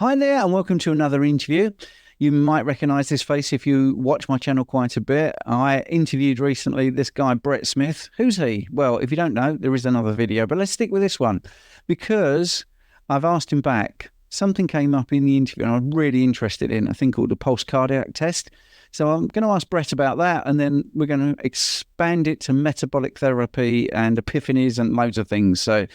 Hi there, and welcome to another interview. You might recognize this face if you watch my channel quite a bit. I interviewed recently this guy, Brett Smith. Who's he? Well, if you don't know, there is another video, but let's stick with this one because I've asked him back. Something came up in the interview and I'm really interested in, a thing called the pulse cardiac test. So I'm going to ask Brett about that, and then we're going to expand it to metabolic therapy and epiphanies and loads of things. So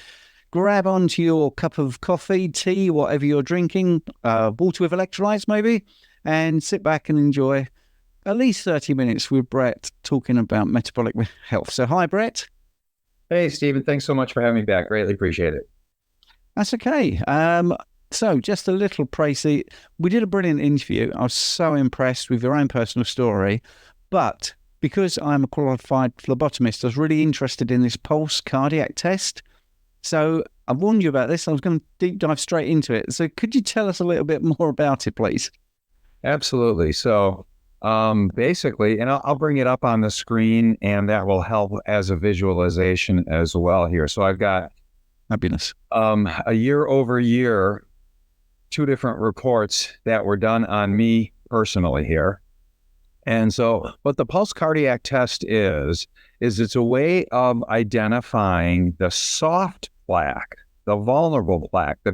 grab onto your cup of coffee, tea, whatever you're drinking, water with electrolytes maybe, and sit back and enjoy at least 30 minutes with Brett talking about metabolic health. So hi, Brett. Hey, Stephen. Thanks so much for having me back. Greatly appreciate it. That's okay. So just a little précis. We did a brilliant interview. I was so impressed with your own personal story, but because I'm a qualified phlebotomist, I was really interested in this pulse cardiac test. So I warned you about this. I was going to deep dive straight into it. So could you tell us a little bit more about it, please? Absolutely. So basically, and I'll bring it up on the screen, and that will help as a visualization as well here. So I've got Fabulous. A year over year, two different reports that were done on me personally here. And so what the pulse cardiac test is it's a way of identifying the soft plaque, the vulnerable plaque, the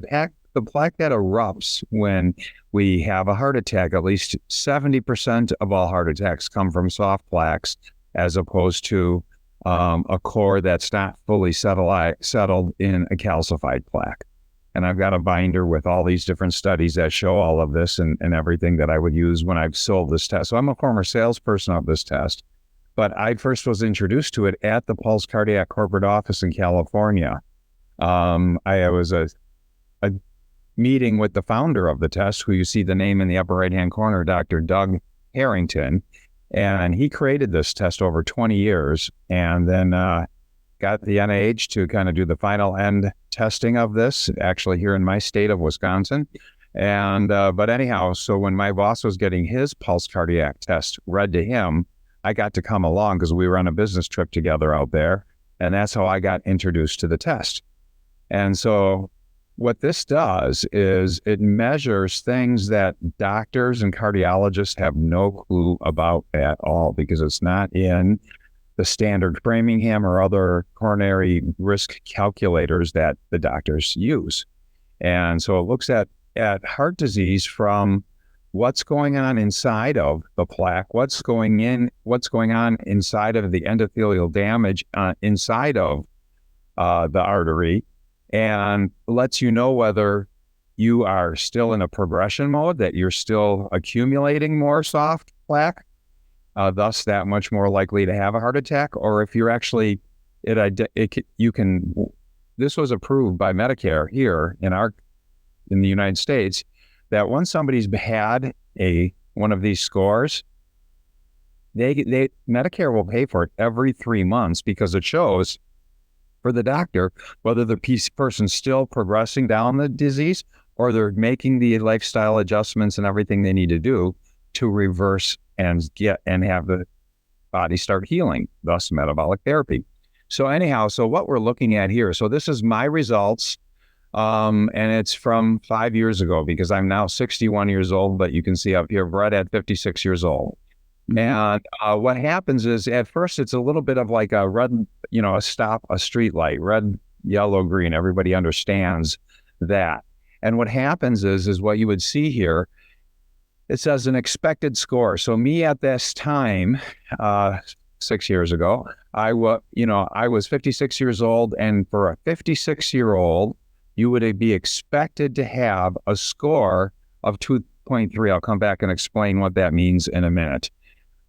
plaque that erupts when we have a heart attack. At least 70% of all heart attacks come from soft plaques, as opposed to a core that's not fully settled in a calcified plaque. And I've got a binder with all these different studies that show all of this and everything that I would use when I've sold this test. So I'm a former salesperson of this test, but I first was introduced to it at the Pulse Cardiac corporate office in California. I was a meeting with the founder of the test, who you see the name in the upper right-hand corner, Dr. Doug Harrington, and he created this test over 20 years and then got the NIH to kind of do the final end testing of this, actually here in my state of Wisconsin. And but anyhow, so when my boss was getting his pulse cardiac test read to him, I got to come along because we were on a business trip together out there. And that's how I got introduced to the test. And so what this does is it measures things that doctors and cardiologists have no clue about at all, because it's not in the standard Framingham or other coronary risk calculators that the doctors use. And so it looks at heart disease from what's going on inside of the plaque, what's going on inside of the endothelial damage inside of the artery, and lets you know whether you are still in a progression mode, that you're still accumulating more soft plaque, thus that much more likely to have a heart attack, or if you're actually, this was approved by Medicare here in the United States, that once somebody's had one of these scores, Medicare will pay for it every 3 months, because it shows for the doctor whether the person's still progressing down the disease, or they're making the lifestyle adjustments and everything they need to do to reverse and have the body start healing, thus metabolic therapy. So anyhow, so what we're looking at here, so this is my results, and it's from 5 years ago, because I'm now 61 years old, but you can see up here, Brett at 56 years old. And what happens is, at first, it's a little bit of like a red, a street light, red, yellow, green. Everybody understands that. And what happens is what you would see here, it says an expected score. So me at this time, 6 years ago, I was 56 years old, and for a 56-year-old, you would be expected to have a score of 2.3. I'll come back and explain what that means in a minute.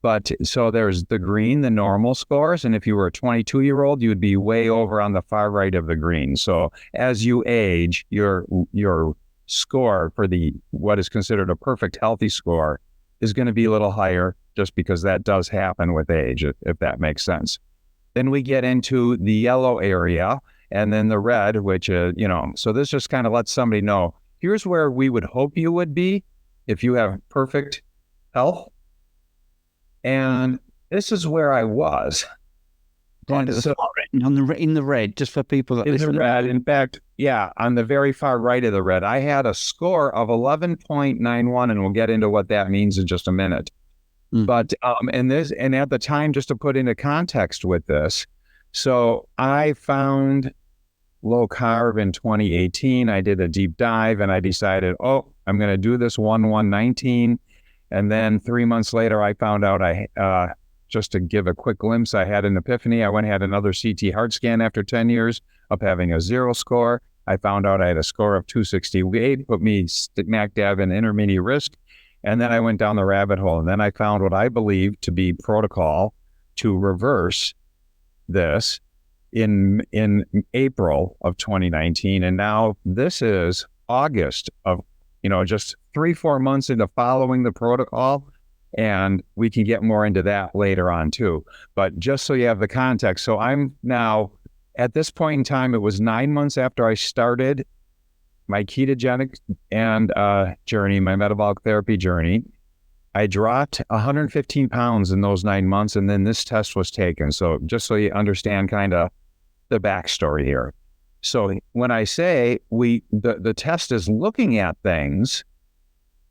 But so there's the green, the normal scores. And if you were a 22-year-old, you would be way over on the far right of the green. So as you age, your score for what is considered a perfect healthy score is going to be a little higher, just because that does happen with age, if that makes sense. Then we get into the yellow area, and then the red, which so this just kind of lets somebody know, here's where we would hope you would be if you have perfect health. And this is where I was. Right at the far In the red, just for people that In listen. the red. In fact, yeah, on the very far right of the red, I had a score of 11.91, and we'll get into what that means in just a minute. But and at the time, just to put into context with this, so I found low carb in 2018. I did a deep dive, and I decided, I'm going to do this 1/1/19. And then 3 months later, I found out just to give a quick glimpse, I had an epiphany. I went and had another CT heart scan after 10 years of having a 0 score. I found out I had a score of 268, put me smack dab in intermediate risk. And then I went down the rabbit hole. And then I found what I believe to be protocol to reverse this in April of 2019. And now this is August of, just 3-4 months into following the protocol. And we can get more into that later on too. But just so you have the context. So I'm now, at this point in time, it was 9 months after I started my ketogenic and journey, my metabolic therapy journey. I dropped 115 pounds in those 9 months, and then this test was taken. So just so you understand kind of the backstory here. So when I say the test is looking at things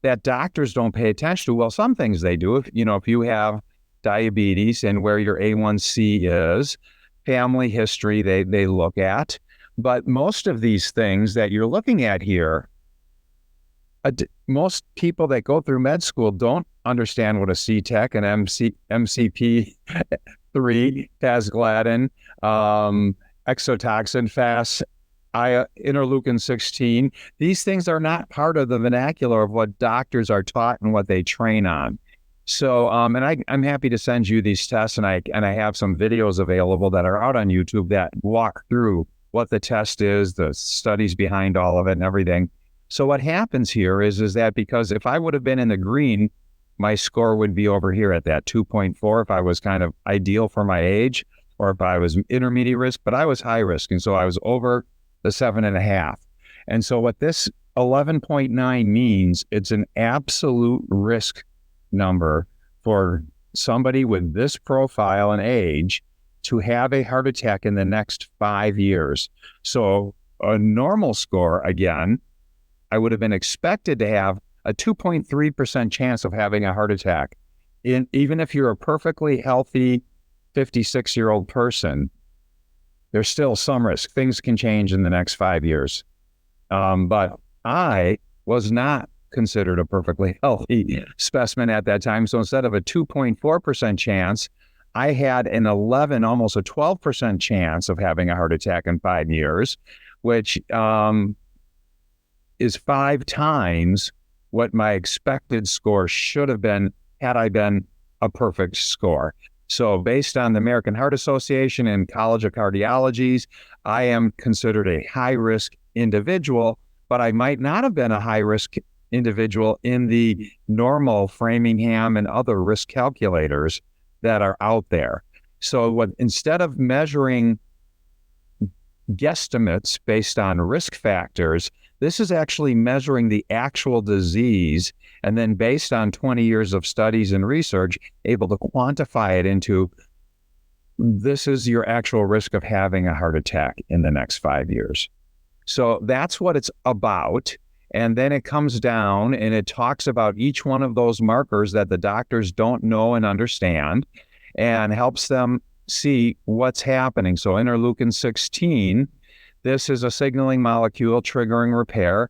that doctors don't pay attention to, well, some things they do. If you have diabetes and where your A1C is, family history, they look at. But most of these things that you're looking at here, most people that go through med school don't understand what a CTEC and MCP3, Tasgladin, exotoxin, FAS, interleukin-16. These things are not part of the vernacular of what doctors are taught and what they train on. So, and I'm happy to send you these tests, and I have some videos available that are out on YouTube that walk through what the test is, the studies behind all of it and everything. So what happens here is that because if I would have been in the green, my score would be over here at that 2.4 if I was kind of ideal for my age, or if I was intermediate risk, but I was high risk. And so I was over the 7.5. And so what this 11.9 means, it's an absolute risk number for somebody with this profile and age to have a heart attack in the next 5 years. So a normal score, again, I would have been expected to have a 2.3% chance of having a heart attack. Even if you're a perfectly healthy 56-year-old person, there's still some risk. Things can change in the next 5 years. But I was not considered a perfectly healthy specimen at that time. So instead of a 2.4% chance, I had an 11, almost a 12% chance of having a heart attack in 5 years, which is 5 times what my expected score should have been had I been a perfect score. So based on the American Heart Association and College of Cardiology's, I am considered a high-risk individual, but I might not have been a high-risk individual in the normal Framingham and other risk calculators that are out there. So instead of measuring guesstimates based on risk factors, this is actually measuring the actual disease, and then based on 20 years of studies and research, able to quantify it into this is your actual risk of having a heart attack in the next 5 years. So that's what it's about. And then it comes down and it talks about each one of those markers that the doctors don't know and understand, and helps them see what's happening. So interleukin-16, this is a signaling molecule triggering repair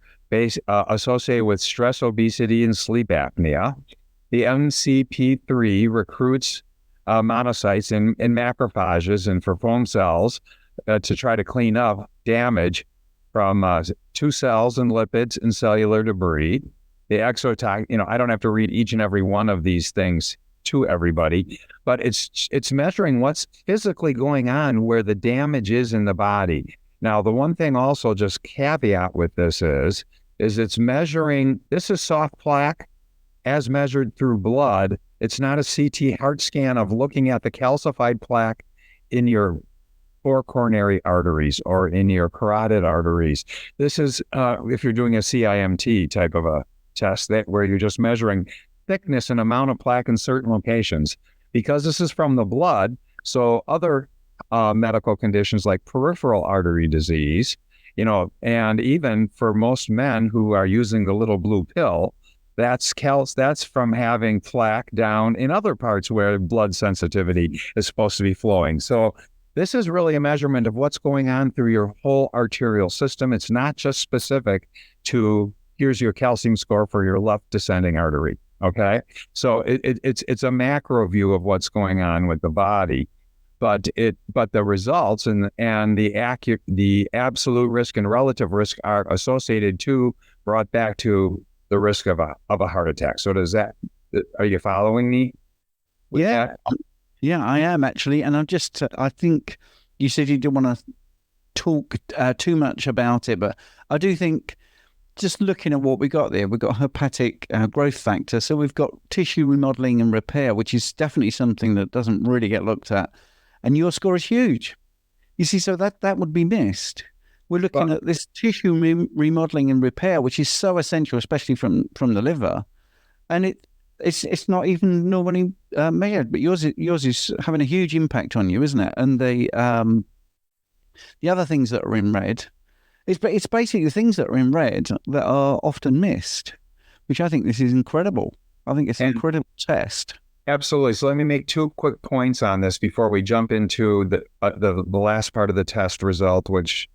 associated with stress, obesity, and sleep apnea. The MCP3 recruits monocytes and macrophages and for foam cells to try to clean up damage from to cells and lipids and cellular debris. The exotoxin, I don't have to read each and every one of these things to everybody, but it's measuring what's physically going on where the damage is in the body. Now, the one thing also, just caveat with this is it's measuring, this is soft plaque as measured through blood. It's not a CT heart scan of looking at the calcified plaque in your 4 coronary arteries or in your carotid arteries. This is if you're doing a CIMT type of a test where you're just measuring thickness and amount of plaque in certain locations. Because this is from the blood, so other medical conditions like peripheral artery disease, and even for most men who are using the little blue pill, that's from having plaque down in other parts where blood sensitivity is supposed to be flowing. So this is really a measurement of what's going on through your whole arterial system. It's not just specific to here's your calcium score for your left descending artery. Okay, so it's a macro view of what's going on with the body, but the results and the absolute risk and relative risk are associated to, brought back to the risk of a heart attack. So are you following me? Yeah, yeah, I am actually, and I think you said you didn't want to talk too much about it, but I do think, just looking at what we got there, we've got hepatic growth factor. So we've got tissue remodeling and repair, which is definitely something that doesn't really get looked at. And your score is huge. You see, so that would be missed. We're looking at this tissue remodeling and repair, which is so essential, especially from the liver. And it's not even normally measured, but yours is having a huge impact on you, isn't it? And the other things that are in red, it's basically the things that are in red that are often missed, which I think this is incredible. I think it's an incredible test. Absolutely. So let me make 2 quick points on this before we jump into the last part of the test result, which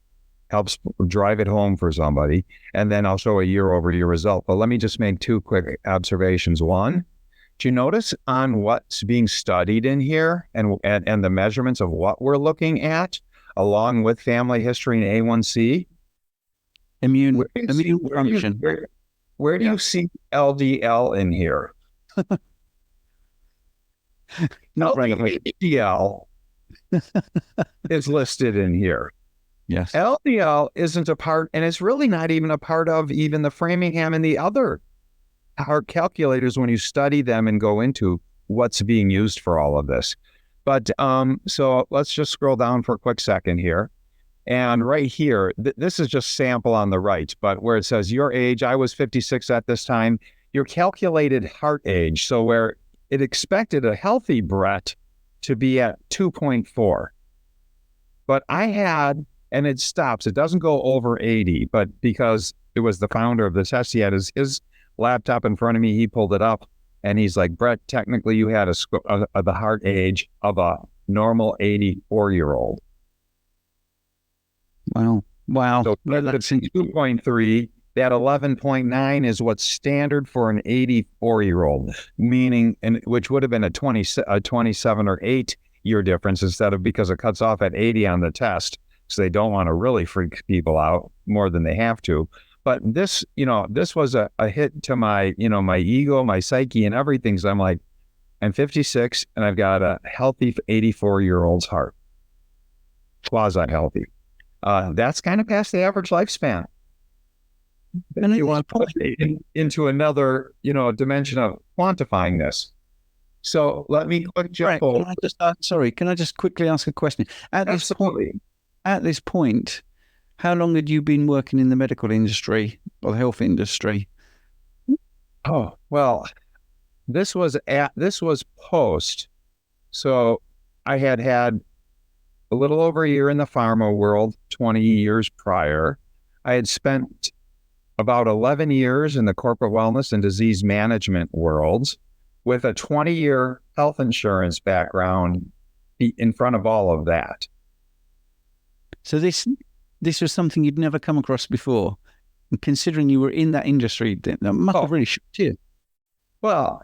helps drive it home for somebody. And then I'll show a year-over-year result. But let me just make 2 quick observations. One, do you notice on what's being studied in here and the measurements of what we're looking at, along with family history and A1C? Immune function. Where do you see LDL in here? Not regularly. LDL is listed in here. Yes. LDL isn't a part, and it's really not even a part of even the Framingham and the other heart calculators when you study them and go into what's being used for all of this. But so let's just scroll down for a quick second here. And right here, this is just sample on the right, but where it says your age, I was 56 at this time, your calculated heart age. So where it expected a healthy Brett to be at 2.4. But I had, and it stops, it doesn't go over 80, but because it was the founder of the test, he had his laptop in front of me, he pulled it up, and he's like, Brett, technically you had the heart age of a normal 84-year-old. Wow. So that's 2.3. That 11.9 is what's standard for an 84-year-old, meaning, and which would have been a 27 or 8 year difference instead of, because it cuts off at 80 on the test. So they don't want to really freak people out more than they have to. But this was a hit to my, my ego, my psyche and everything. So I'm like, I'm 56 and I've got a healthy 84-year-old's heart, quasi-healthy. That's kind of past the average lifespan. And you want to put it into another, dimension of quantifying this. So let me quick jump over. Can I just quickly ask a question? Absolutely. At this point, how long had you been working in the medical industry or the health industry? Oh, well, this was post. So I had a little over a year in the pharma world, 20 years prior. I had spent about 11 years in the corporate wellness and disease management worlds with a 20-year health insurance background in front of all of that. So this was something you'd never come across before. And considering you were in that industry, that must have really shocked you. Well,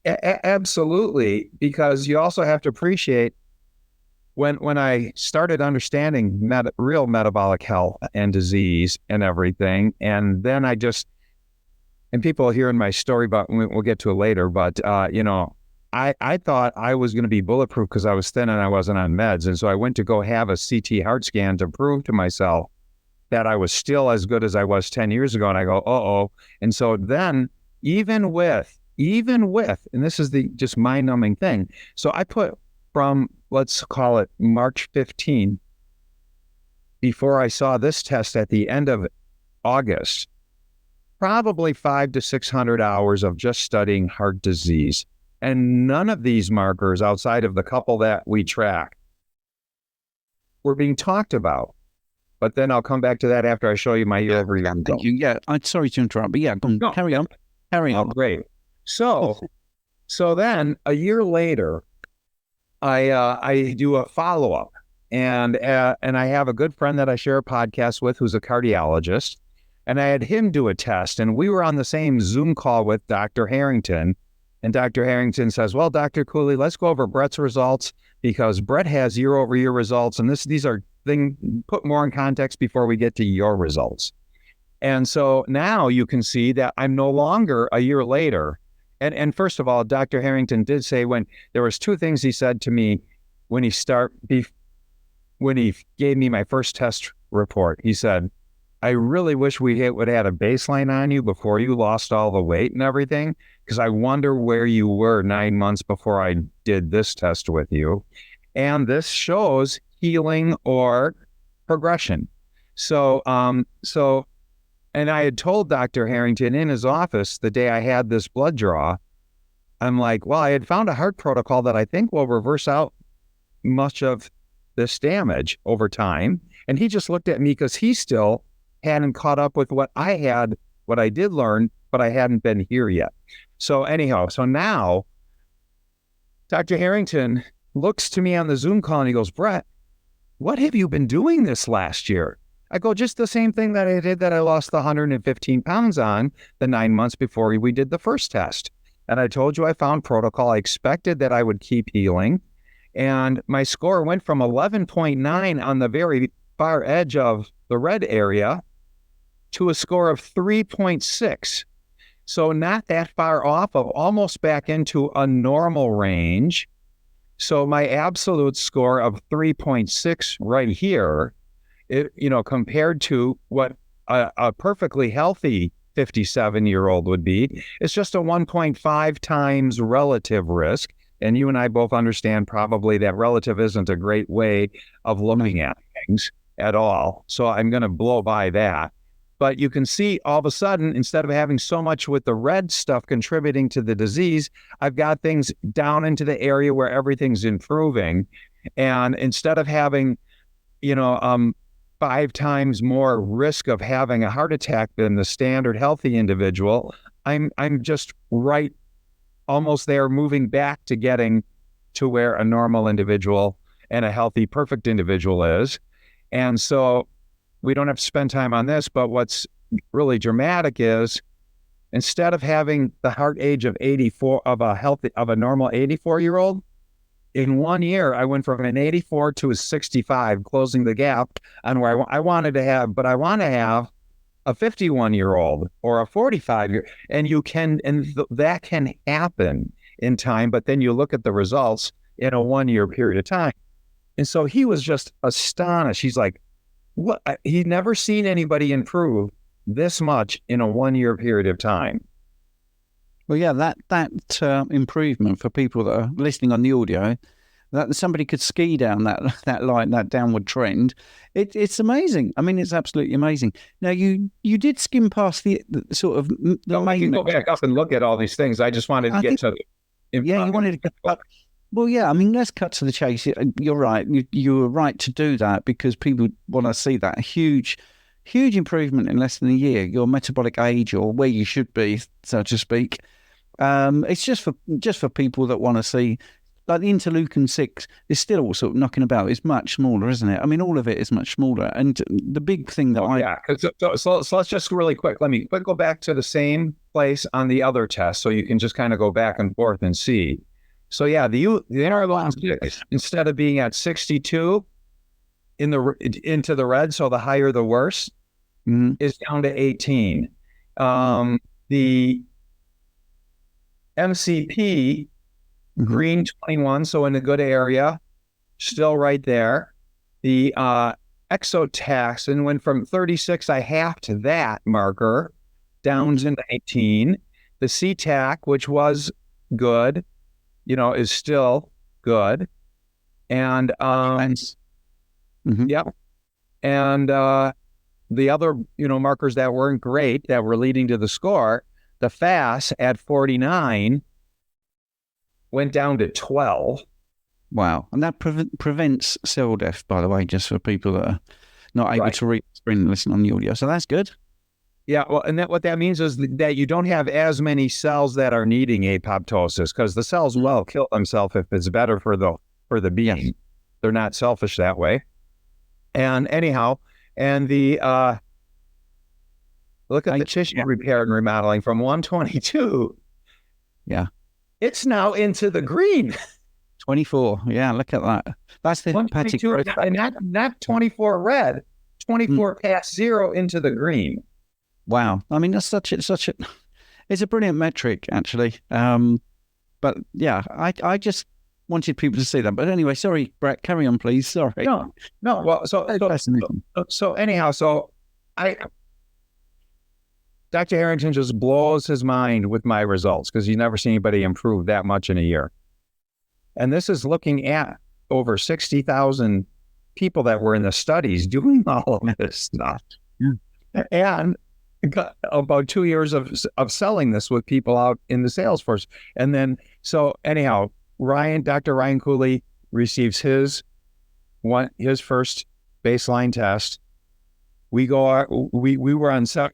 absolutely, because you also have to appreciate when I started understanding real metabolic health and disease and everything, and then and people are hearing my story, but we'll get to it later, but, I thought I was going to be bulletproof because I was thin and I wasn't on meds. And so I went to go have a CT heart scan to prove to myself that I was still as good as I was 10 years ago. And I go, uh-oh. And so then even with, and this is the just mind-numbing thing. So I put from, let's call it March 15, before I saw this test at the end of August, probably 500 to 600 hours of just studying heart disease. And none of these markers outside of the couple that we track were being talked about. But then I'll come back to that after I show you my year-over-year result. Thank you. Yeah, I'm sorry to interrupt, but yeah, go on, No. carry on. Carry Oh, on. great. So then a year later, I do a follow-up, and I have a good friend that I share a podcast with who's a cardiologist, and I had him do a test, and we were on the same Zoom call with Dr. Harrington, and Dr. Harrington says, well, Dr. Cooley, let's go over Brett's results because Brett has year-over-year results, and these are things, put more in context before we get to your results. And so now you can see that I'm no longer a year later. And first of all, Dr. Harrington did say when there was two things he said to me when he gave me my first test report. He said, I really wish we would have had a baseline on you before you lost all the weight and everything, because I wonder where you were 9 months before I did this test with you. And this shows healing or progression. So, and I had told Dr. Harrington in his office the day I had this blood draw, I'm like, well, I had found a heart protocol that I think will reverse out much of this damage over time. And he just looked at me because he still hadn't caught up with what I did learn, but I hadn't been here yet. So anyhow, so now Dr. Harrington looks to me on the Zoom call and he goes, Brett, what have you been doing this last year? I go, just the same thing that I did that I lost the 115 pounds on the 9 months before we did the first test. And I told you I found protocol. I expected that I would keep healing. And my score went from 11.9 on the very far edge of the red area to a score of 3.6. So not that far off of almost back into a normal range. So my absolute score of 3.6 right here, compared to what a perfectly healthy 57-year-old would be, it's just a 1.5 times relative risk. And you and I both understand probably that relative isn't a great way of looking at things at all. So I'm going to blow by that. But you can see all of a sudden, instead of having so much with the red stuff contributing to the disease, I've got things down into the area where everything's improving. And instead of having, 5 times more risk of having a heart attack than the standard healthy individual, I'm just right almost there, moving back to getting to where a normal individual and a healthy, perfect individual is. And so we don't have to spend time on this, but what's really dramatic is instead of having the heart age of 84 of a normal 84-year-old, in 1 year, I went from an 84 to a 65, closing the gap on where I wanted to have, but I want to have a 51-year-old or a 45-year, and that can happen in time, but then you look at the results in a 1 year period of time. And so he was just astonished. He's like, what? He'd never seen anybody improve this much in a 1 year period of time. Well, yeah, that improvement for people that are listening on the audio, that somebody could ski down that line, that downward trend. It's amazing. I mean, it's absolutely amazing. Now, you did skim past the sort of the main. You can go back up and look at all these things. I just wanted to get to. Yeah, you wanted to cut. Well, yeah. I mean, let's cut to the chase. You're right. You were right to do that because people want to see that huge improvement in less than a year. Your metabolic age, or where you should be, so to speak. It's just for people that want to see, like the interleukin-6 is still all sort of knocking about. It's much smaller, isn't it? I mean, all of it is much smaller. And the big thing that So let's just really quick. Let me go back to the same place on the other test, so you can just kind of go back and forth and see. So yeah, the interleukin-6, instead of being at 62 into the red, so the higher the worse, is down to 18. The MCP, green 21, so in a good area, still right there. The exotaxin went from 36, I halved that marker, down to 19. The CTAC, which was good, is still good. And yep. And the other, markers that weren't great, that were leading to the score, the FAS at 49 went down to 12. Wow. And that prevents cell death, by the way, just for people that are not able Right. to read the screen and listen on the audio. So that's good. Yeah, well, and what that means is that you don't have as many cells that are needing apoptosis, because the cells will kill themselves if it's better for the being. Yes. They're not selfish that way. And anyhow, and the look at the tissue repair and remodeling from 122. Yeah. It's now into the green. 24. Yeah, look at that. That's the hepatic growth factor. Not 24 red, 24 past zero into the green. Wow. I mean, that's such a it's a brilliant metric, actually. But yeah, I just wanted people to see that. But anyway, sorry, Brett, carry on, please. Sorry. No. Well, so anyhow, Dr. Harrington just blows his mind with my results, because he's never seen anybody improve that much in a year. And this is looking at over 60,000 people that were in the studies doing all of this stuff. Yeah. And got about 2 years of selling this with people out in the sales force. And then, so anyhow, Dr. Ryan Cooley receives his first baseline test. We were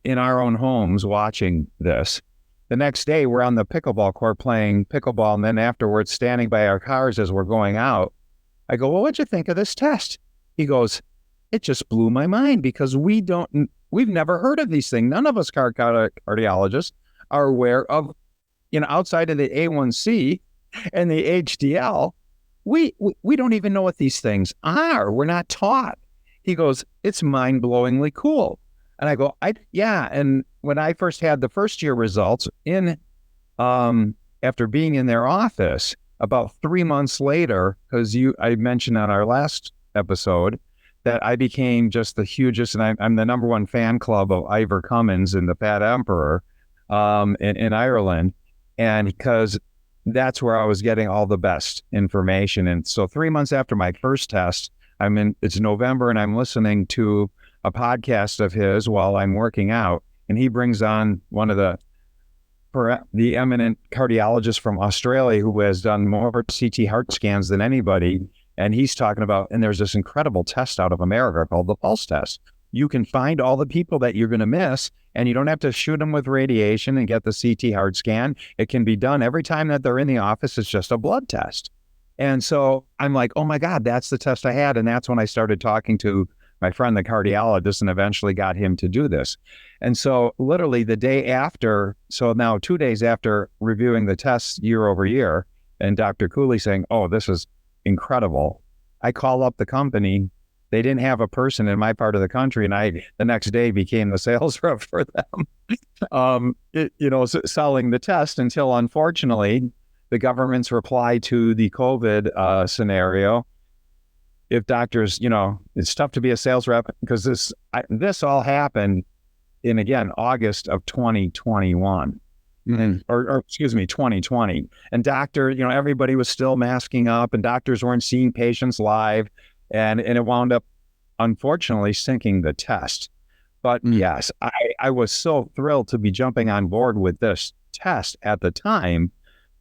in our own homes watching this. The next day, we're on the pickleball court playing pickleball, and then afterwards, standing by our cars as we're going out, I go, well, what'd you think of this test? He goes, it just blew my mind, because we've never heard of these things. None of us cardiologists are aware of, outside of the A1C and the HDL, we don't even know what these things are. We're not taught. He goes, it's mind-blowingly cool. And I go, yeah. And when I first had the first year results after being in their office, about 3 months later, because I mentioned on our last episode that I became just the hugest, and I'm the number one fan club of Ivor Cummins and the Fat Emperor in Ireland. And because that's where I was getting all the best information. And so 3 months after my first test, it's November, and I'm listening to a podcast of his while I'm working out, and he brings on one of the eminent cardiologists from Australia who has done more CT heart scans than anybody. And he's talking about, and there's this incredible test out of America called the pulse test. You can find all the people that you're going to miss, and you don't have to shoot them with radiation and get the CT heart scan. It can be done every time that they're in the office. It's just a blood test. And so I'm like, oh my God, that's the test I had. And that's when I started talking to my friend, the cardiologist, and eventually got him to do this. And so literally the day after, so now 2 days after reviewing the tests year over year, and Dr. Cooley saying, oh, this is incredible, I call up the company. They didn't have a person in my part of the country, and I, the next day, became the sales rep for them, selling the test, until unfortunately, the government's reply to the COVID scenario, if doctors, it's tough to be a sales rep, because this all happened in, again, August of 2021, or excuse me, 2020. And everybody was still masking up, and doctors weren't seeing patients live, and it wound up, unfortunately, sinking the test. But yes, I was so thrilled to be jumping on board with this test at the time,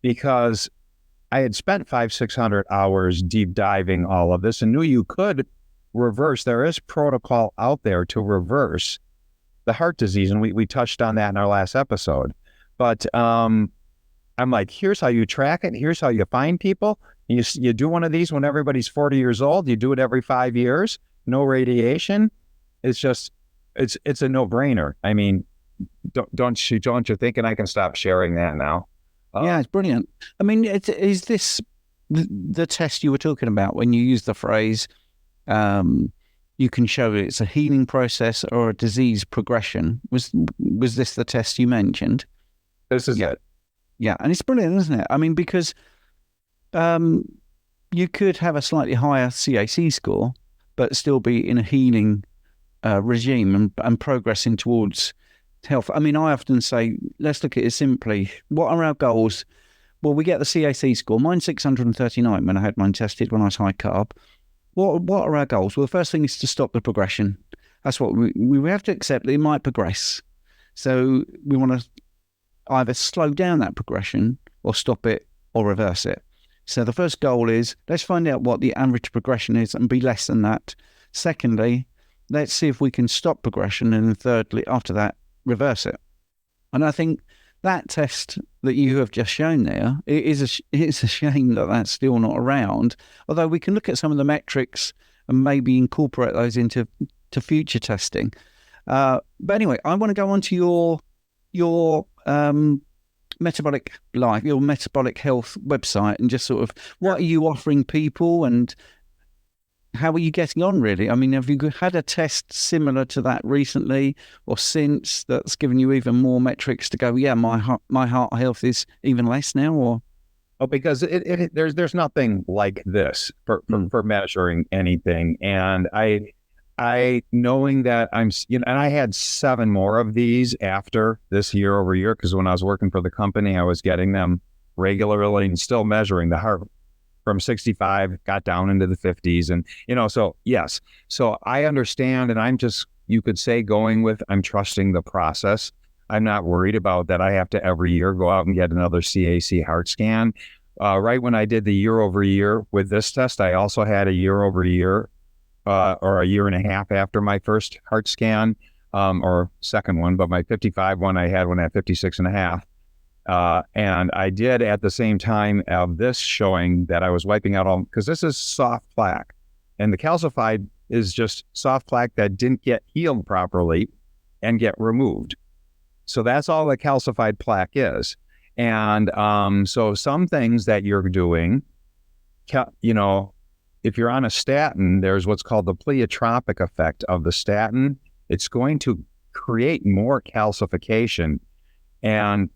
because I had spent 500-600 hours deep diving all of this and knew you could reverse. There is protocol out there to reverse the heart disease, and we touched on that in our last episode. But I'm like, here's how you track it. Here's how you find people. You do one of these when everybody's 40 years old. You do it every 5 years. No radiation. It's just, it's a no-brainer. I mean, don't you think? And I can stop sharing that now. Yeah, it's brilliant. I mean, is this the test you were talking about when you use the phrase, you can show it's a healing process or a disease progression? Was this the test you mentioned? This is it. Yeah, and it's brilliant, isn't it? I mean, because you could have a slightly higher CAC score, but still be in a healing regime and progressing towards health. I mean, I often say, let's look at it simply. What are our goals? Well, we get the CAC score. Mine's 639 when I had mine tested when I was high carb. What are our goals? Well, the first thing is to stop the progression. That's what we have to accept that it might progress. So we want to either slow down that progression or stop it or reverse it. So the first goal is, let's find out what the average progression is and be less than that. Secondly, let's see if we can stop progression. And then thirdly, after that, reverse it. And I think that test that you have just shown there, it's a shame that that's still not around. Although we can look at some of the metrics and maybe incorporate those into future testing. But anyway, I want to go on to your metabolic life, your metabolic health website, and just sort of what are you offering people and how are you getting on, really? I mean, have you had a test similar to that recently or since that's given you even more metrics to go, yeah, my heart health is even less now? Or because there's nothing like this for measuring anything. And I knowing that I'm, and I had 7 more of these after this year over year, because when I was working for the company, I was getting them regularly and still measuring the heart from 65, got down into the 50s. And, so yes. So I understand, and I'm just, you could say I'm trusting the process. I'm not worried about that I have to every year go out and get another CAC heart scan. Right when I did the year over year with this test, I also had a year over year or a year and a half after my first heart scan, or second one, but my 55 one I had when I had 56 and a half. And I did at the same time of this showing that I was wiping out all, because this is soft plaque, and the calcified is just soft plaque that didn't get healed properly and get removed. So that's all the calcified plaque is. And so some things that you're doing, if you're on a statin, there's what's called the pleiotropic effect of the statin. It's going to create more calcification. And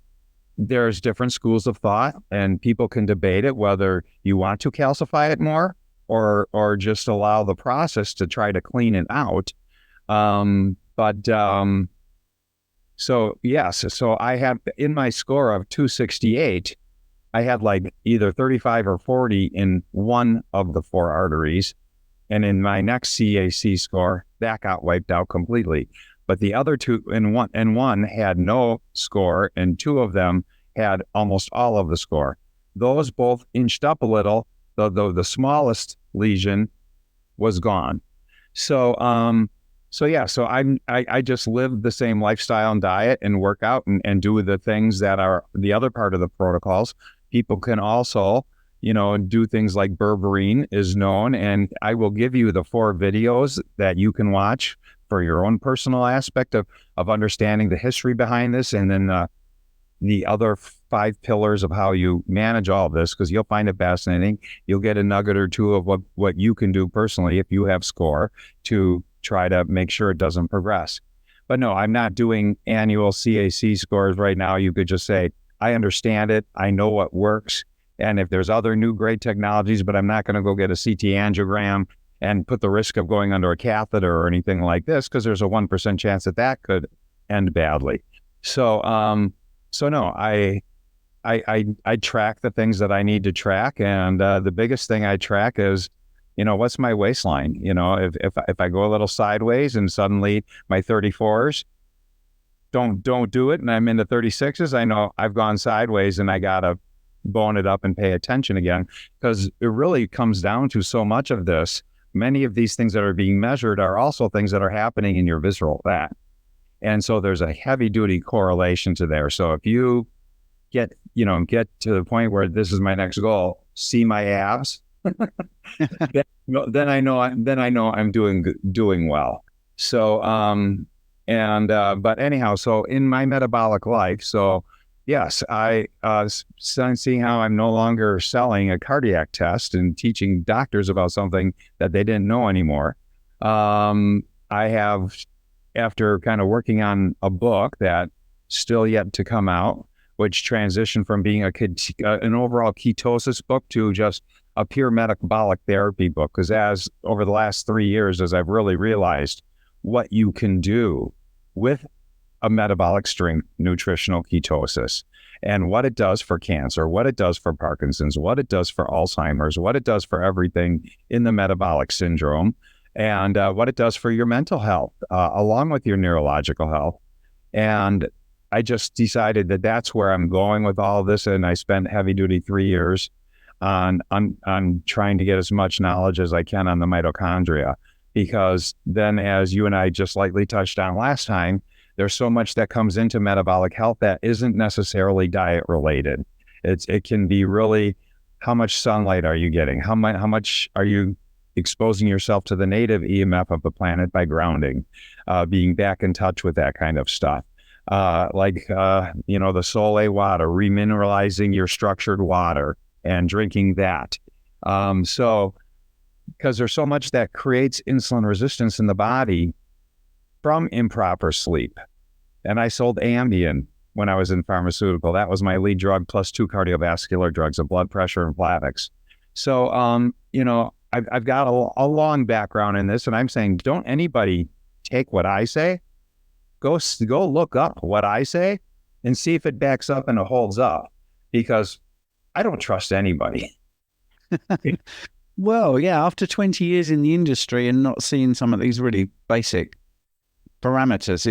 there's different schools of thought, and people can debate it, whether you want to calcify it more or just allow the process to try to clean it out. So yes, so I have in my score of 268, I had like either 35 or 40 in one of the 4 arteries. And in my next CAC score, that got wiped out completely. But the other 2 and one had no score, and 2 of them had almost all of the score. Those both inched up a little, though the smallest lesion was gone. So I just live the same lifestyle and diet and work out and do the things that are the other part of the protocols. People can also, do things like berberine is known, and I will give you the 4 videos that you can watch for your own personal aspect of understanding the history behind this, and then the other 5 pillars of how you manage all of this, because you'll find it fascinating. You'll get a nugget or 2 of what you can do personally if you have score to try to make sure it doesn't progress. But no, I'm not doing annual CAC scores right now. You could just say, I understand it. I know what works. And if there's other new great technologies, but I'm not going to go get a CT angiogram and put the risk of going under a catheter or anything like this, because there's a 1% chance that could end badly. So no, I track the things that I need to track. And the biggest thing I track is, what's my waistline? If I go a little sideways and suddenly my 34s don't do it and I'm into 36s, I know I've gone sideways and I got to bone it up and pay attention again, because it really comes down to so much of this. Many of these things that are being measured are also things that are happening in your visceral fat. And so there's a heavy duty correlation to there. So if you get to the point where this is my next goal, see my abs, then I know I'm doing well. So, but anyhow, so in my metabolic life, so yes, I seeing how I'm no longer selling a cardiac test and teaching doctors about something that they didn't know anymore. I have, after kind of working on a book that still yet to come out, which transitioned from being an overall ketosis book to just a pure metabolic therapy book. Because as over the last 3 years, as I've really realized what you can do with a metabolic strength nutritional ketosis and what it does for cancer, what it does for Parkinson's, what it does for Alzheimer's, what it does for everything in the metabolic syndrome, and what it does for your mental health, along with your neurological health. And I just decided that that's where I'm going with all of this. And I spent heavy duty 3 years on trying to get as much knowledge as I can on the mitochondria, because then, as you and I just lightly touched on last time, there's so much that comes into metabolic health that isn't necessarily diet related. It can be really, how much sunlight are you getting? How much are you exposing yourself to the native EMF of the planet by grounding, being back in touch with that kind of stuff. The Soleil water, remineralizing your structured water and drinking that. So, because there's so much that creates insulin resistance in the body from improper sleep. And I sold Ambien when I was in pharmaceutical. That was my lead drug, plus 2 cardiovascular drugs of blood pressure and Plavix. So, I've got a long background in this, and I'm saying, don't anybody take what I say. Go look up what I say and see if it backs up and it holds up, because I don't trust anybody. Well, yeah, after 20 years in the industry and not seeing some of these really basic parameters,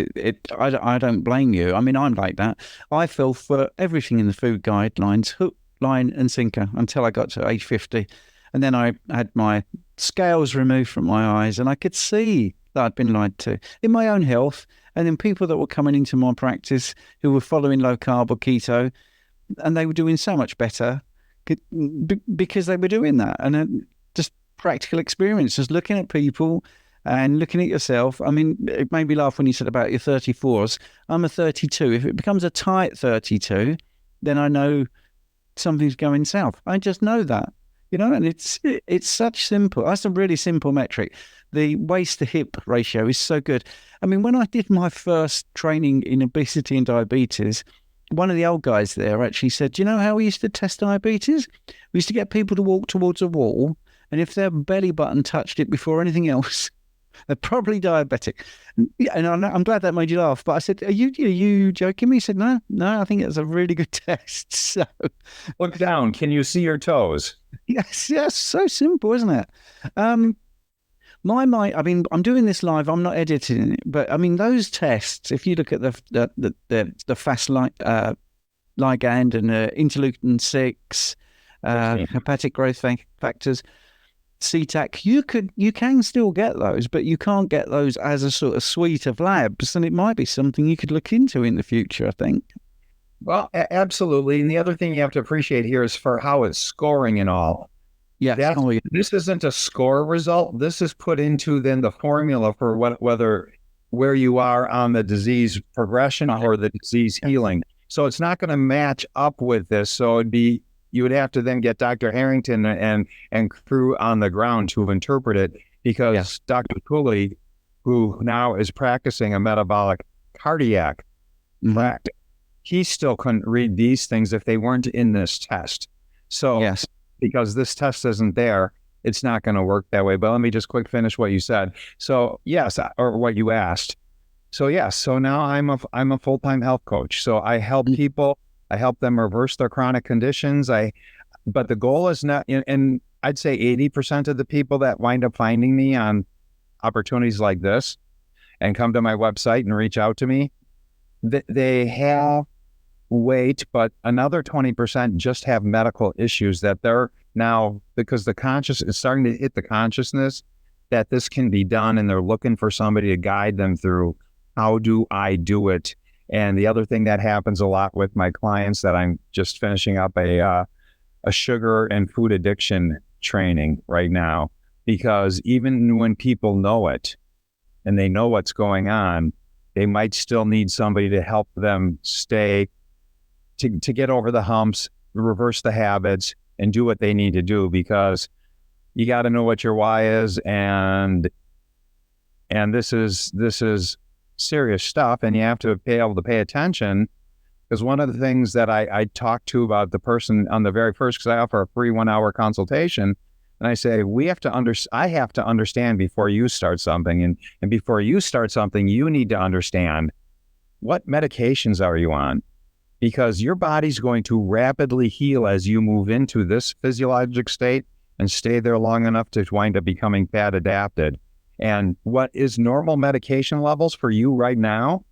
I don't blame you. I mean, I'm like that. I fell for everything in the food guidelines, hook, line and sinker, until I got to age 50. And then I had my scales removed from my eyes, and I could see that I'd been lied to in my own health. And then people that were coming into my practice who were following low carb or keto, and they were doing so much better because they were doing that. And just practical experience, just looking at people and looking at yourself. I mean, it made me laugh when you said about your 34s. I'm a 32. If it becomes a tight 32, then I know something's going south. I just know that, and it's such simple. That's a really simple metric. The waist to hip ratio is so good. I mean, when I did my first training in obesity and diabetes, one of the old guys there actually said, do you know how we used to test diabetes? We used to get people to walk towards a wall, and if their belly button touched it before anything else, they're probably diabetic. And I'm glad that made you laugh. But I said, are you joking me? He said, no, I think it's a really good test. So look down. Can you see your toes? Yes, so simple, isn't it? My mind, I mean, I'm doing this live. I'm not editing it, but I mean, those tests. If you look at the fast ligand and interleukin 6, hepatic growth factors, CTAC, you can still get those, but you can't get those as a sort of suite of labs. And it might be something you could look into in the future, I think. Well, absolutely. And the other thing you have to appreciate here is for how it's scoring and all. Yeah. This isn't a score result. This is put into then the formula for where you are on the disease progression or the disease healing. So it's not going to match up with this. So you would have to then get Dr. Harrington and crew on the ground to interpret it, because Dr. Cooley, who now is practicing a metabolic cardiac practice, he still couldn't read these things if they weren't in this test. So yes, because this test isn't there, it's not going to work that way. But let me just quick finish what you said. So yes, or what you asked. So yes, so now I'm a full-time health coach. So I help people. I help them reverse their chronic conditions. But the goal is not, and I'd say 80% of the people that wind up finding me on opportunities like this and come to my website and reach out to me, they have weight, but another 20% just have medical issues that they're now, because it's starting to hit the consciousness that this can be done, and they're looking for somebody to guide them through, how do I do it? And the other thing that happens a lot with my clients, that I'm just finishing up a sugar and food addiction training right now, because even when people know it and they know what's going on, they might still need somebody to help them to get over the humps, reverse the habits, and do what they need to do, because you got to know what your why is, and this is serious stuff, and you have to be able to pay attention. Because one of the things that I talked to about the person on the very first, because I offer a free 1-hour consultation, and I say, I have to understand before you start something, and before you start something, you need to understand what medications are you on, because your body's going to rapidly heal as you move into this physiologic state and stay there long enough to wind up becoming fat adapted. And what is normal medication levels for you right now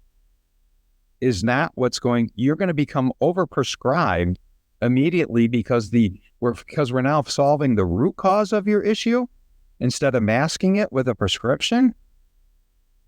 is not you're going to become overprescribed immediately, because the because we're now solving the root cause of your issue instead of masking it with a prescription,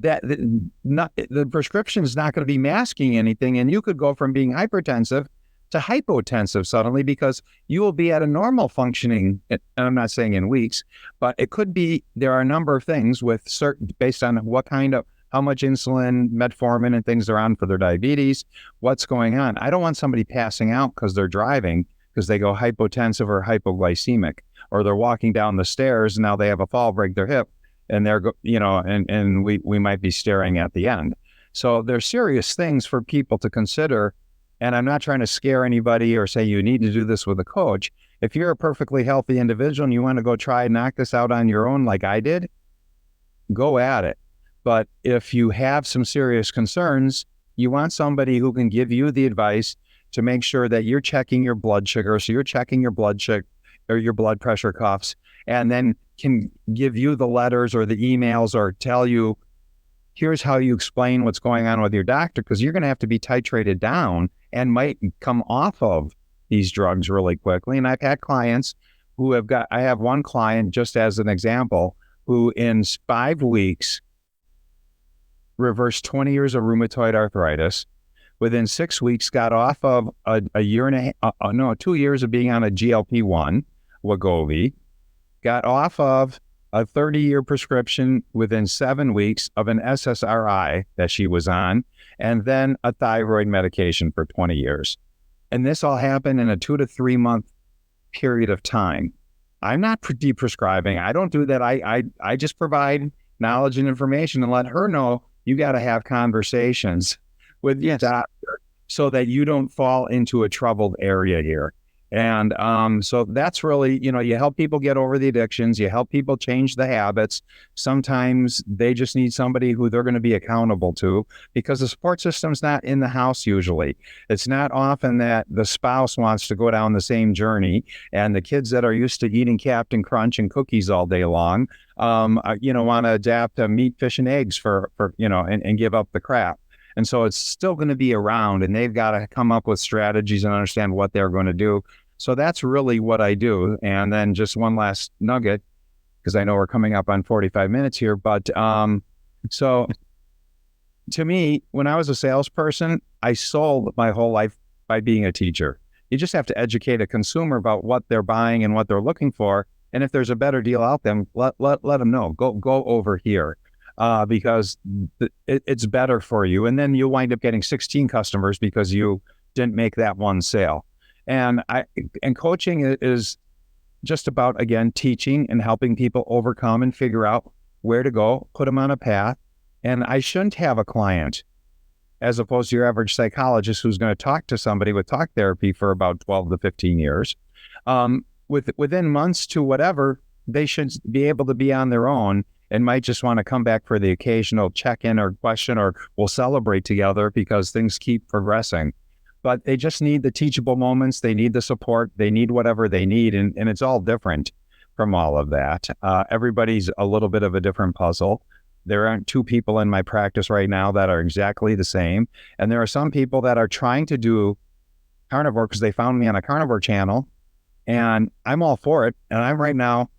the prescription is not going to be masking anything. And you could go from being hypertensive to hypotensive suddenly because you will be at a normal functioning, and I'm not saying in weeks, but it could be, there are a number of things with certain, based on how much insulin, metformin and things are on for their diabetes, what's going on. I don't want somebody passing out because they're driving because they go hypotensive or hypoglycemic, or they're walking down the stairs and now they have a fall, break their hip, and and we might be staring at the end. So there's serious things for people to consider. And I'm not trying to scare anybody or say you need to do this with a coach. If you're a perfectly healthy individual and you want to go try and knock this out on your own like I did, go at it. But if you have some serious concerns, you want somebody who can give you the advice to make sure that you're checking your blood sugar. So you're checking your blood sugar or your blood pressure cuffs, and then can give you the letters or the emails or tell you, here's how you explain what's going on with your doctor, because you're going to have to be titrated down and might come off of these drugs really quickly. And I've had clients who I have one client, just as an example, who in 5 weeks reversed 20 years of rheumatoid arthritis. Within 6 weeks, got off of a year and 2 years of being on a GLP-1, Wegovy, got off of a 30-year prescription within 7 weeks of an SSRI that she was on, and then a thyroid medication for 20 years. And this all happened in a 2 to 3 month period of time. I'm not de-prescribing. I don't do that. I just provide knowledge and information and let her know you got to have conversations with your doctor so that you don't fall into a troubled area here. And so that's really, you help people get over the addictions, you help people change the habits. Sometimes they just need somebody who they're going to be accountable to, because the support system's not in the house usually. It's not often that the spouse wants to go down the same journey, and the kids that are used to eating Captain Crunch and cookies all day long, want to adapt to meat, fish, and eggs for and give up the crap. And so it's still going to be around, and they've got to come up with strategies and understand what they're going to do. So that's really what I do. And then just one last nugget, because I know we're coming up on 45 minutes here. But so to me, when I was a salesperson, I sold my whole life by being a teacher. You just have to educate a consumer about what they're buying and what they're looking for. And if there's a better deal out there, let them know. Go over here. Because it's better for you. And then you'll wind up getting 16 customers because you didn't make that one sale. And coaching is just about, again, teaching and helping people overcome and figure out where to go, put them on a path. And I shouldn't have a client, as opposed to your average psychologist who's going to talk to somebody with talk therapy for about 12 to 15 years. Within months to whatever, they should be able to be on their own, and might just want to come back for the occasional check-in or question, or we'll celebrate together because things keep progressing. But they just need the teachable moments. They need the support. They need whatever they need. And it's all different from all of that. Everybody's a little bit of a different puzzle. There aren't two people in my practice right now that are exactly the same. And there are some people that are trying to do carnivore because they found me on a carnivore channel, and I'm all for it. And I'm right now,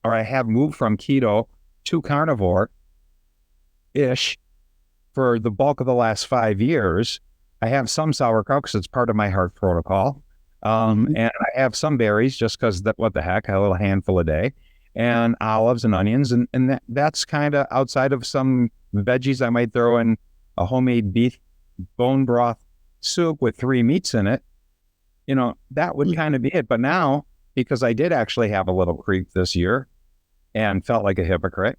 or I have moved from keto to carnivore-ish for the bulk of the last 5 years. I have some sauerkraut because it's part of my heart protocol. And I have some berries just because what the heck, a little handful a day, and olives and onions. And that's kind of outside of some veggies. I might throw in a homemade beef bone broth soup with 3 meats in it. That would kind of be it. But now, because I did actually have a little creep this year and felt like a hypocrite.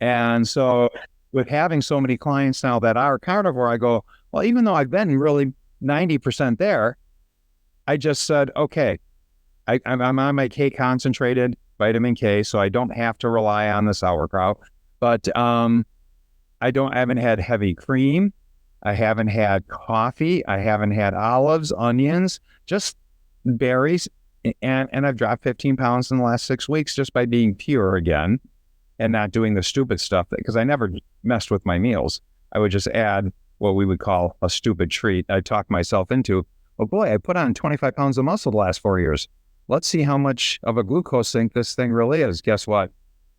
And so with having so many clients now that are carnivore, I go, well, even though I've been really 90% there, I just said, okay, I'm on my K concentrated vitamin K, so I don't have to rely on the sauerkraut. But I haven't had heavy cream. I haven't had coffee. I haven't had olives, onions, just berries. And I've dropped 15 pounds in the last 6 weeks just by being pure again and not doing the stupid stuff, because I never messed with my meals. I would just add what we would call a stupid treat. I talked myself into, oh boy, I put on 25 pounds of muscle the last 4 years. let's see how much of a glucose sink this thing really is. Guess what?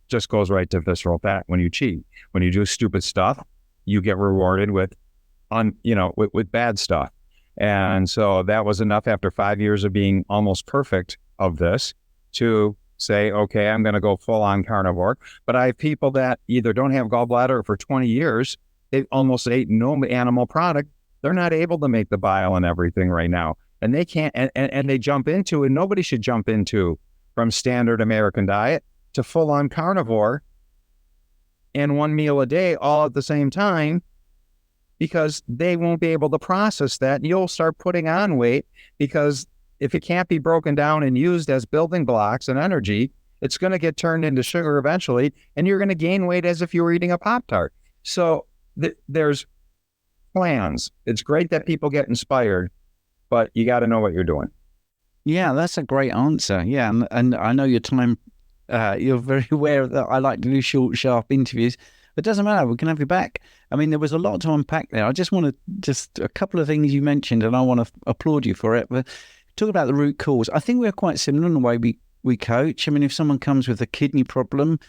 Just goes right to visceral fat when you cheat. When you do stupid stuff, you get rewarded with bad stuff. And so that was enough after 5 years of being almost perfect of this to say, okay, I'm going to go full on carnivore. But I have people that either don't have gallbladder or for 20 years, they almost ate no animal product. They're not able to make the bile and everything right now. And they can't, and they jump into, and nobody should jump into from standard American diet to full on carnivore and one meal a day all at the same time, because they won't be able to process that. And you'll start putting on weight, because if it can't be broken down and used as building blocks and energy, it's going to get turned into sugar eventually, and you're going to gain weight as if you were eating a Pop-Tart. So there's plans. It's great that people get inspired, but you got to know what you're doing. Yeah, that's a great answer. Yeah, and I know your time, you're very aware that I like to do short, sharp interviews. It doesn't matter. We can have you back. I mean, there was a lot to unpack there. I just want to, just a couple of things you mentioned, and I want to applaud you for it. But talk about the root cause. I think we're quite similar in the way we coach. I mean, if someone comes with a kidney problem,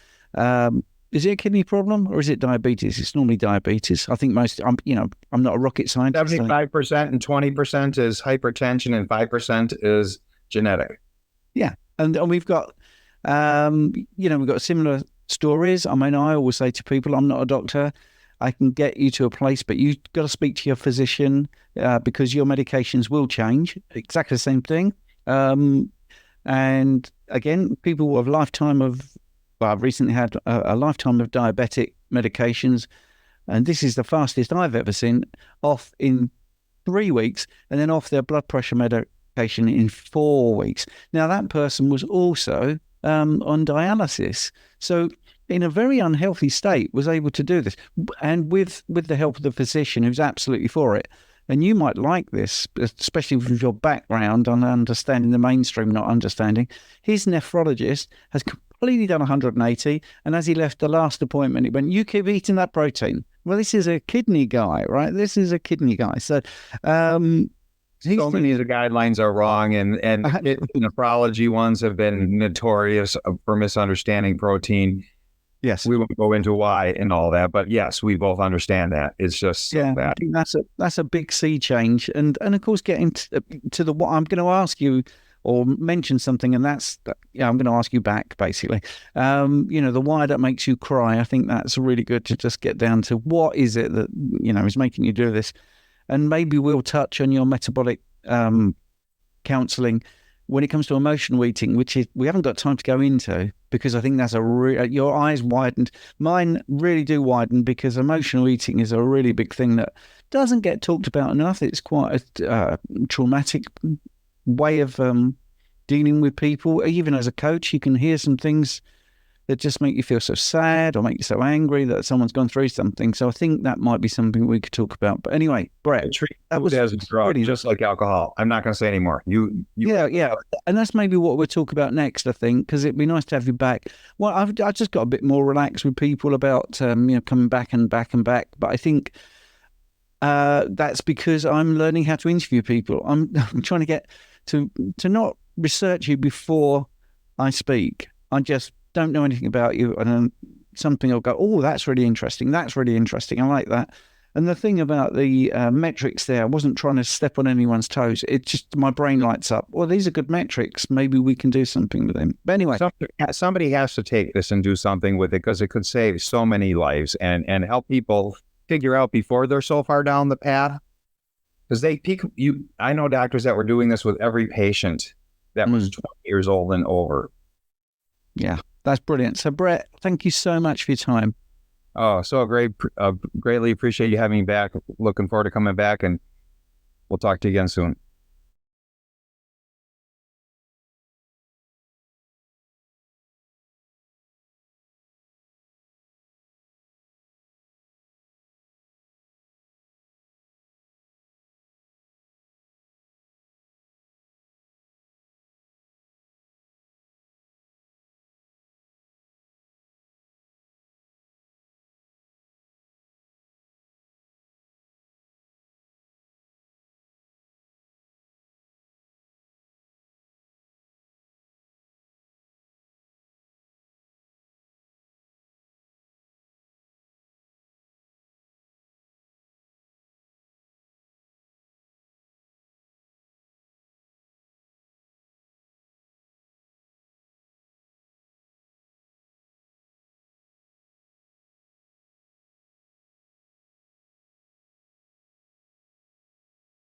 is it a kidney problem or is it diabetes? It's normally diabetes. I think I'm not a rocket scientist. 75% and 20% is hypertension and 5% is genetic. Yeah. And we've got, we've got similar stories. I mean, I always say to people, I'm not a doctor. I can get you to a place, but you've got to speak to your physician because your medications will change. Exactly the same thing. And again, people have I've recently had a lifetime of diabetic medications, and this is the fastest I've ever seen, off in 3 weeks, and then off their blood pressure medication in 4 weeks. Now, that person was also on dialysis. So in a very unhealthy state, was able to do this, and with the help of the physician who's absolutely for it. And you might like this, especially with your background on understanding the mainstream, not understanding. His nephrologist has completely done 180, and as he left the last appointment, he went, "You keep eating that protein." Well, this is a kidney guy, right? This is a kidney guy. So, so many of the guidelines are wrong, and nephrology ones have been notorious for misunderstanding protein. Yes, we won't go into why and all that, but yes, we both understand that. It's just bad. I think that's a big sea change, and of course, getting to what I'm going to ask you or mention something, and that's I'm going to ask you back basically. The why that makes you cry. I think that's really good to just get down to what is it that is making you do this, and maybe we'll touch on your metabolic counselling when it comes to emotional eating, which is we haven't got time to go into, because I think that's your eyes widened. Mine really do widen, because emotional eating is a really big thing that doesn't get talked about enough. It's quite a traumatic way of dealing with people. Even as a coach, you can hear some things that just make you feel so sad or make you so angry that someone's gone through something. So I think that might be something we could talk about. But anyway, Brett, that was as a drug, just like alcohol. I'm not going to say anymore. Yeah, and that's maybe what we'll talk about next, I think, because it'd be nice to have you back. Well, I've just got a bit more relaxed with people about coming back and back and back. But I think that's because I'm learning how to interview people. I'm trying to get to not research you before I speak. I just don't know anything about you, and then something will go, "Oh, that's really interesting. That's really interesting. I like that." And the thing about the metrics there, I wasn't trying to step on anyone's toes. It's just my brain lights up. Well, these are good metrics. Maybe we can do something with them. But anyway, somebody has to take this and do something with it, because it could save so many lives and help people figure out before they're so far down the path. Because I know doctors that were doing this with every patient that was 20 years old and over. Yeah. That's brilliant. So, Brett, thank you so much for your time. Oh, so great. Greatly appreciate you having me back. Looking forward to coming back, and we'll talk to you again soon.